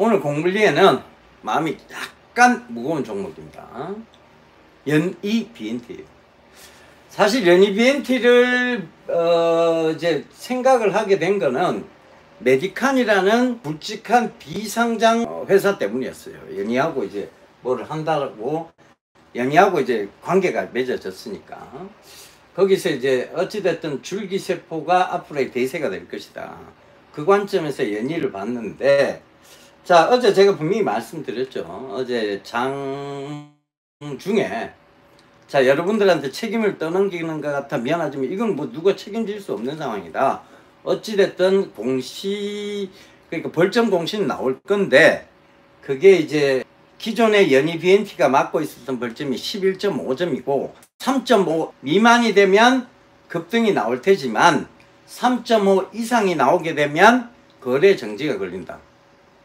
오늘 공물리에는 마음이 약간 무거운 종목입니다. 연이 BNT예요. 사실 연이 BNT를 이제 생각을 하게 된 거는 메디칸이라는 굵직한 비상장 회사 때문이었어요. 연이하고 이제 뭐를 한다고 연이하고 이제 관계가 맺어졌으니까 거기서 이제 어찌됐든 줄기세포가 앞으로의 대세가 될 것이다. 그 관점에서 연이를 봤는데, 자, 어제 제가 분명히 말씀드렸죠. 어제 장 중에, 자, 여러분들한테 책임을 떠넘기는 것 같아 미안하지만 이건 뭐 누가 책임질 수 없는 상황이다. 어찌됐든 그러니까 벌점 공시는 나올 건데, 그게 이제 기존의 연이 BNT가 맡고 있었던 벌점이 11.5점이고 3.5 미만이 되면 급등이 나올 테지만 3.5 이상이 나오게 되면 거래 정지가 걸린다.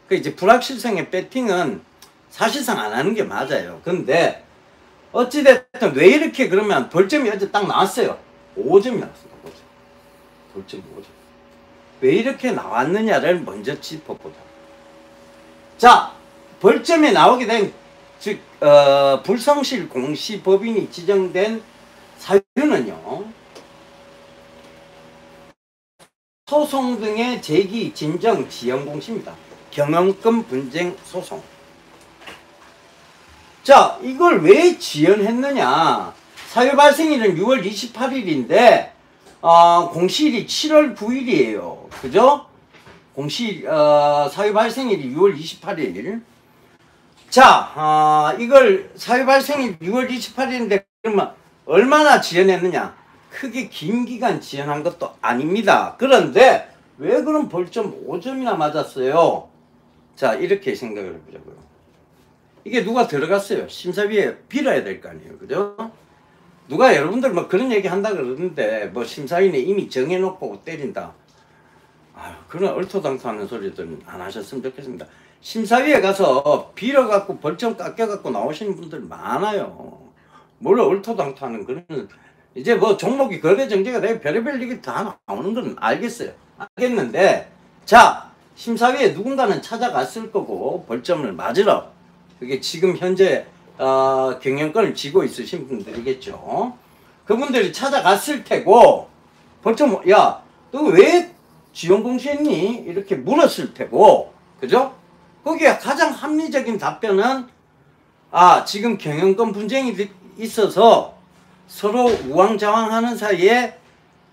그 이제 불확실성의 배팅은 사실상 안 하는 게 맞아요. 근데 어찌됐든 왜 이렇게 그러면 벌점이 어제 딱 나왔어요. 5점이 나왔습니다. 벌점 5점. 왜 이렇게 나왔느냐를 먼저 짚어보자. 자, 벌점에 나오게 된, 즉, 불성실 공시 법인이 지정된 사유는요, 소송 등의 제기, 진정, 지연 공시입니다. 경영권 분쟁 소송. 자, 이걸 왜 지연했느냐? 사유 발생일은 6월 28일인데, 공시일이 7월 9일이에요. 그죠? 사유 발생일이 6월 28일. 자, 이걸 사유 발생일 6월 28일인데, 그러면 얼마나 지연했느냐? 크게 긴 기간 지연한 것도 아닙니다. 그런데 왜 그럼 벌점 5점이나 맞았어요? 자, 이렇게 생각을 해보자고요. 이게 누가 들어갔어요? 심사위에 빌어야 될 거 아니에요. 그죠? 누가 여러분들 뭐 그런 얘기 한다 그러는데, 뭐 심사위는 이미 정해놓고 때린다. 아유, 그런 얼토당토하는 소리들은 안 하셨으면 좋겠습니다. 심사위에 가서 빌어갖고 벌점 깎여갖고 나오시는 분들 많아요. 뭘 얼토당토하는 그런, 이제 뭐 종목이 거래 정지가 되고 별의별 얘기 다 나오는 건 알겠는데, 자, 심사위에 누군가는 찾아갔을 거고 벌점을 맞으러, 그게 지금 현재 경영권을 쥐고 있으신 분들이겠죠. 그분들이 찾아갔을 테고, 벌점, 야, 너 왜 지연공시했니? 이렇게 물었을 테고, 그죠? 거기에 가장 합리적인 답변은, 지금 경영권 분쟁이 있어서 서로 우왕좌왕하는 사이에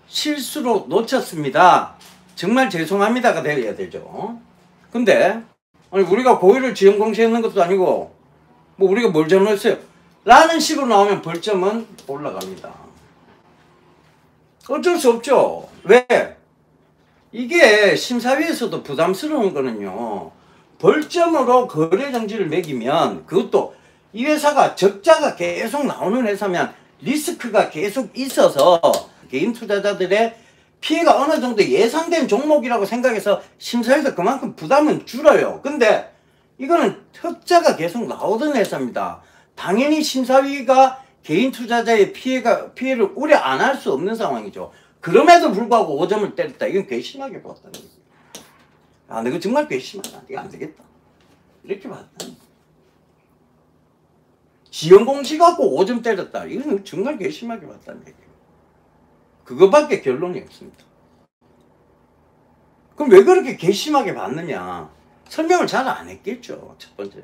실수로 놓쳤습니다. 정말 죄송합니다가 되어야 되죠. 근데 아니 우리가 고의를 지연공시했는 것도 아니고 뭐 우리가 뭘 잘못했어요? 라는 식으로 나오면 벌점은 올라갑니다. 어쩔 수 없죠. 왜? 이게 심사위에서도 부담스러운 거는요, 벌점으로 거래 정지를 매기면, 그것도 이 회사가 적자가 계속 나오는 회사면 리스크가 계속 있어서 개인 투자자들의 피해가 어느 정도 예상된 종목이라고 생각해서 심사위에서 그만큼 부담은 줄어요. 근데 이거는 흑자가 계속 나오던 회사입니다. 당연히 심사위가 개인 투자자의 피해를 우려 안 할 수 없는 상황이죠. 그럼에도 불구하고 5점을 때렸다. 이건 괘씸하게 봤다는 거예요. 내가 정말 괘씸하다. 이거 안 되겠다. 이렇게 봤다는 거예요. 지연공시 갖고 5점 때렸다. 이건 정말 괘씸하게 봤다는 얘기예요. 그거밖에 결론이 없습니다. 그럼 왜 그렇게 괘씸하게 봤느냐? 설명을 잘 안 했겠죠. 첫 번째.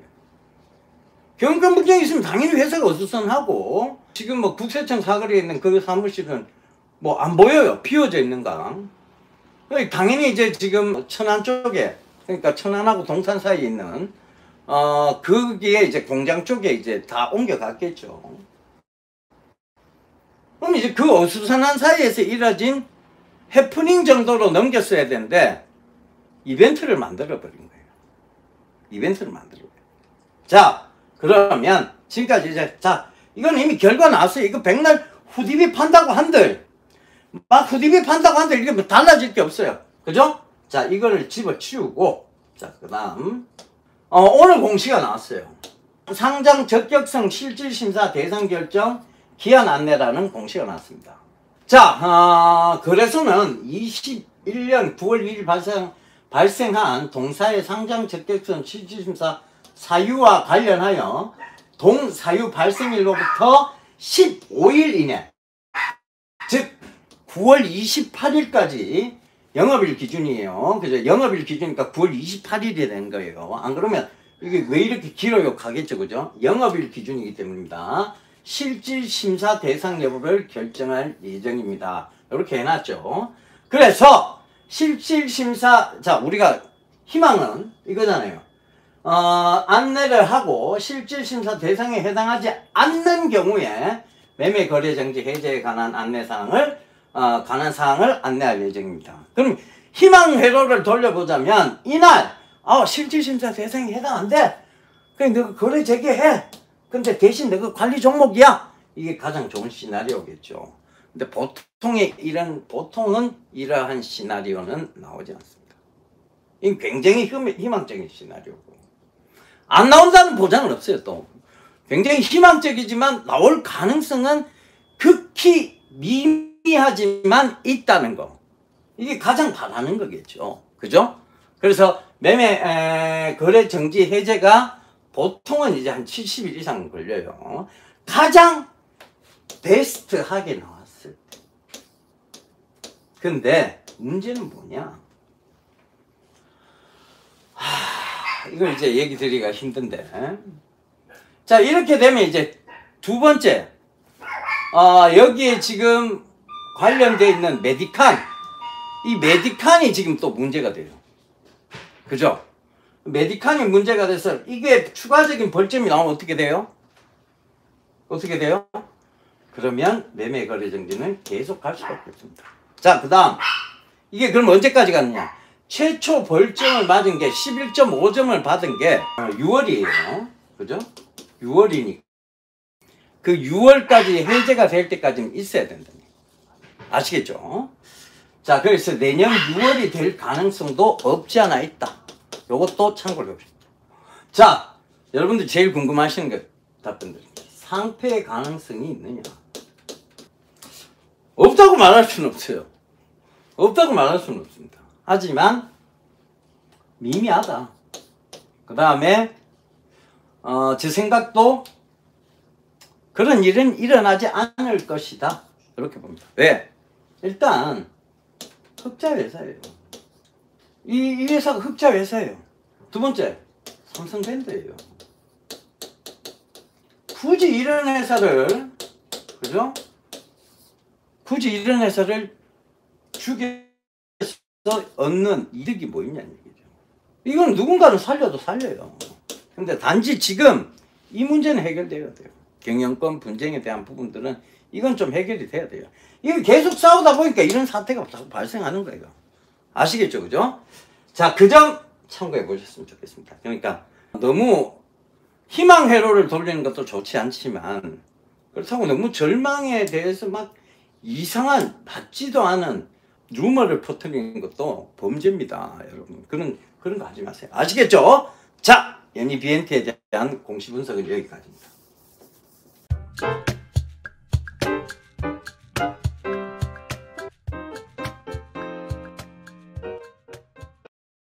경영권 분쟁이 있으면 당연히 회사가 어수선하고, 지금 뭐 국세청 사거리에 있는 그 사무실은 뭐 안 보여요. 비워져 있는가. 당연히 이제 지금 천안 쪽에, 그러니까 천안하고 동산 사이에 있는 거기에 이제 공장 쪽에 이제 다 옮겨갔겠죠. 그럼 이제 그 어수선한 사이에서 이뤄진 해프닝 정도로 넘겼어야 되는데 이벤트를 만들어버린 거예요. 이벤트를 만들어버린 거예요. 자, 그러면 지금까지 이제, 자, 이건 이미 결과 나왔어요. 이거 백날 후디비 판다고 한들, 막 후디비 판다고 한들 이게 뭐 달라질 게 없어요. 그죠? 자, 이거를 집어치우고, 자, 그 다음 오늘 공시가 나왔어요. 상장 적격성 실질심사 대상 결정 기한 안내라는 공시가 나왔습니다. 자, 거래소는 21년 9월 2일 발생한 동사의 상장 적격성 실질심사 사유와 관련하여 동사유 발생일로부터 15일 이내, 즉 9월 28일까지 영업일 기준이에요. 그죠? 영업일 기준이니까 9월 28일이 되는 거예요. 안 그러면 이게 왜 이렇게 길어요? 가겠죠. 그죠? 영업일 기준이기 때문입니다. 실질심사 대상 여부를 결정할 예정입니다. 이렇게 해놨죠. 그래서 실질심사, 자, 우리가 희망은 이거잖아요. 안내를 하고 실질심사 대상에 해당하지 않는 경우에 매매거래정지 해제에 관한 안내사항을 관한 사항을 안내할 예정입니다. 그럼 희망 회로를 돌려보자면 이날 실질심사 대상에 해당 안 돼. 그래 너가 거래 재개해. 근데 대신 너가 관리 종목이야. 이게 가장 좋은 시나리오겠죠. 근데 보통은 이러한 시나리오는 나오지 않습니다. 이건 굉장히 희망적인 시나리오고 안 나온다는 보장은 없어요. 또 굉장히 희망적이지만 나올 가능성은 극히 미미하지만 있다는 거. 이게 가장 바라는 거겠죠. 그죠? 그래서 매매 거래 정지 해제가 보통은 이제 한 70일 이상 걸려요. 가장 베스트하게 나왔을 때. 근데 문제는 뭐냐? 이걸 이제 얘기 드리기가 힘든데. 자, 이렇게 되면 이제 두 번째. 여기에 지금 관련되어 있는 메디칸. 이 메디칸이 지금 또 문제가 돼요. 그죠? 메디칸이 문제가 돼서 이게 추가적인 벌점이 나오면 어떻게 돼요? 어떻게 돼요? 그러면 매매 거래 정지는 계속 갈 수밖에 없습니다. 자, 그 다음. 이게 그럼 언제까지 가느냐? 최초 벌점을 맞은 게 11.5점을 받은 게 6월이에요. 그죠? 6월이니까. 그 6월까지 해제가 될 때까지는 있어야 된다. 아시겠죠? 자, 그래서 내년 6월이 될 가능성도 없지 않아 있다. 요것도 참고를 해봅시다. 자, 여러분들 제일 궁금하시는 게 답변드릴게요. 상패의 가능성이 있느냐? 없다고 말할 수는 없어요. 없다고 말할 수는 없습니다. 하지만 미미하다. 그 다음에 제 생각도 그런 일은 일어나지 않을 것이다. 이렇게 봅니다. 왜? 일단 흑자 회사예요. 이 회사가 흑자 회사예요. 두 번째, 삼성밴드예요. 굳이 이런 회사를, 그죠? 굳이 이런 회사를 죽여서 얻는 이득이 뭐 있냐는 얘기죠. 이건 누군가는 살려도 살려요. 근데 단지 지금 이 문제는 해결돼야 돼요. 경영권 분쟁에 대한 부분들은 이건 좀 해결이 돼야 돼요. 이거 계속 싸우다 보니까 이런 사태가 발생하는 거예요. 아시겠죠? 그죠? 자, 그 점 참고해 보셨으면 좋겠습니다. 그러니까 너무 희망 회로를 돌리는 것도 좋지 않지만 그렇다고 너무 절망에 대해서 막 이상한 맞지도 않은 루머를 퍼뜨리는 것도 범죄입니다. 여러분. 그런 거 하지 마세요. 아시겠죠? 자, 연희 BNT에 대한 공시 분석은 여기까지입니다.